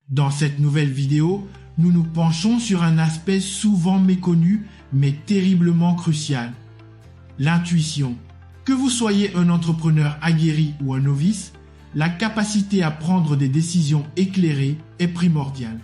Dans cette nouvelle vidéo, nous nous penchons sur un aspect souvent méconnu mais terriblement crucial. L'intuition. Que vous soyez un entrepreneur aguerri ou un novice, la capacité à prendre des décisions éclairées est primordiale.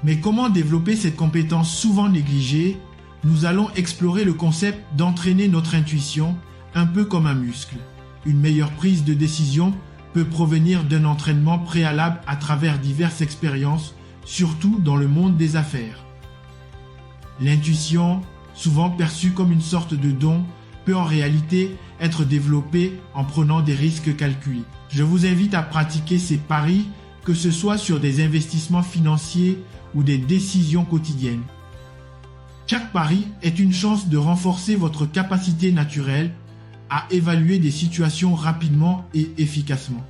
Mais comment développer cette compétence souvent négligée? Nous allons explorer le concept d'entraîner notre intuition un peu comme un muscle. Une meilleure prise de décision peut provenir d'un entraînement préalable à travers diverses expériences, surtout dans le monde des affaires. L'intuition, souvent perçue comme une sorte de don, peut en réalité être développée en prenant des risques calculés. Je vous invite à pratiquer ces paris, que ce soit sur des investissements financiers ou des décisions quotidiennes. Chaque pari est une chance de renforcer votre capacité naturelle à évaluer des situations rapidement et efficacement.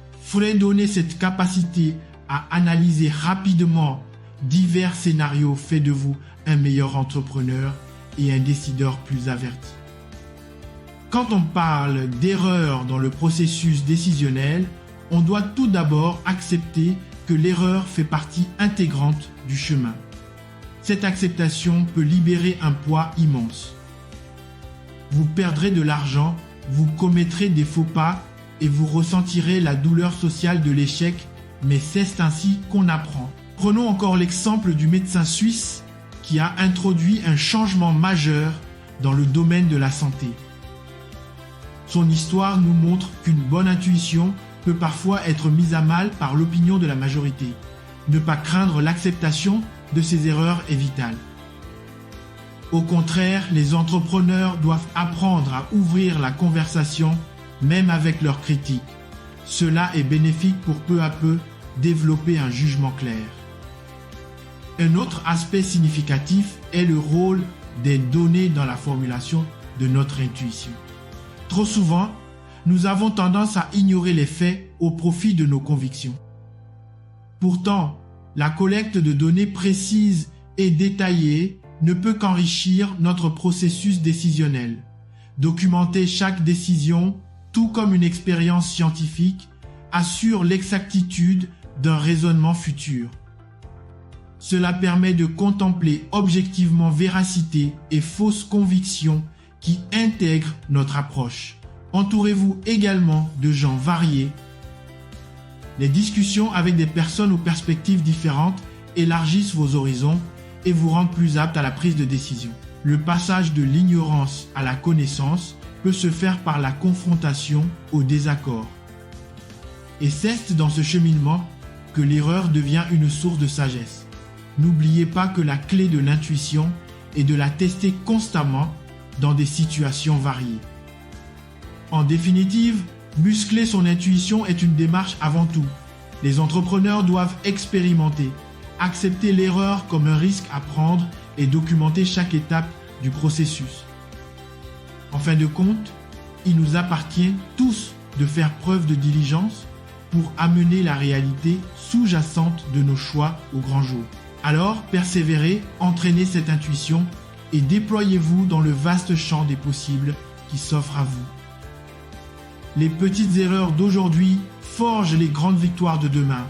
Donner cette capacité à analyser rapidement divers scénarios fait de vous un meilleur entrepreneur et un décideur plus averti. Quand on parle d'erreur dans le processus décisionnel, on doit tout d'abord accepter que l'erreur fait partie intégrante du chemin. Cette acceptation peut libérer un poids immense. Vous perdrez de l'argent, vous commettrez des faux pas et vous ressentirez la douleur sociale de l'échec, mais c'est ainsi qu'on apprend. Prenons encore l'exemple du médecin suisse qui a introduit un changement majeur dans le domaine de la santé. Son histoire nous montre qu'une bonne intuition peut parfois être mise à mal par l'opinion de la majorité. Ne pas craindre l'acceptation de ces erreurs est vital. Au contraire, les entrepreneurs doivent apprendre à ouvrir la conversation, même avec leurs critiques. Cela est bénéfique pour peu à peu développer un jugement clair. Un autre aspect significatif est le rôle des données dans la formulation de notre intuition. Trop souvent, nous avons tendance à ignorer les faits au profit de nos convictions. Pourtant, la collecte de données précises et détaillées ne peut qu'enrichir notre processus décisionnel. Documenter chaque décision, tout comme une expérience scientifique, assure l'exactitude d'un raisonnement futur. Cela permet de contempler objectivement véracité et fausses convictions qui intègrent notre approche. Entourez-vous également de gens variés. Les discussions avec des personnes aux perspectives différentes élargissent vos horizons et vous rendent plus apte à la prise de décision. Le passage de l'ignorance à la connaissance peut se faire par la confrontation au désaccord. Et c'est dans ce cheminement que l'erreur devient une source de sagesse. N'oubliez pas que la clé de l'intuition est de la tester constamment dans des situations variées. En définitive, muscler son intuition est une démarche avant tout. Les entrepreneurs doivent expérimenter, accepter l'erreur comme un risque à prendre et documenter chaque étape du processus. En fin de compte, il nous appartient tous de faire preuve de diligence pour amener la réalité sous-jacente de nos choix au grand jour. Alors, persévérez, entraînez cette intuition et déployez-vous dans le vaste champ des possibles qui s'offre à vous. Les petites erreurs d'aujourd'hui forgent les grandes victoires de demain.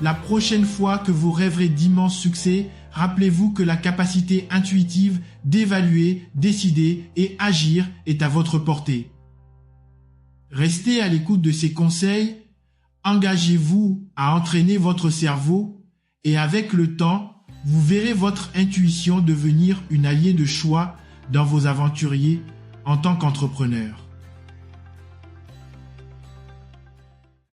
La prochaine fois que vous rêverez d'immenses succès, rappelez-vous que la capacité intuitive d'évaluer, décider et agir est à votre portée. Restez à l'écoute de ces conseils, engagez-vous à entraîner votre cerveau et avec le temps, vous verrez votre intuition devenir une alliée de choix dans vos aventuriers en tant qu'entrepreneur.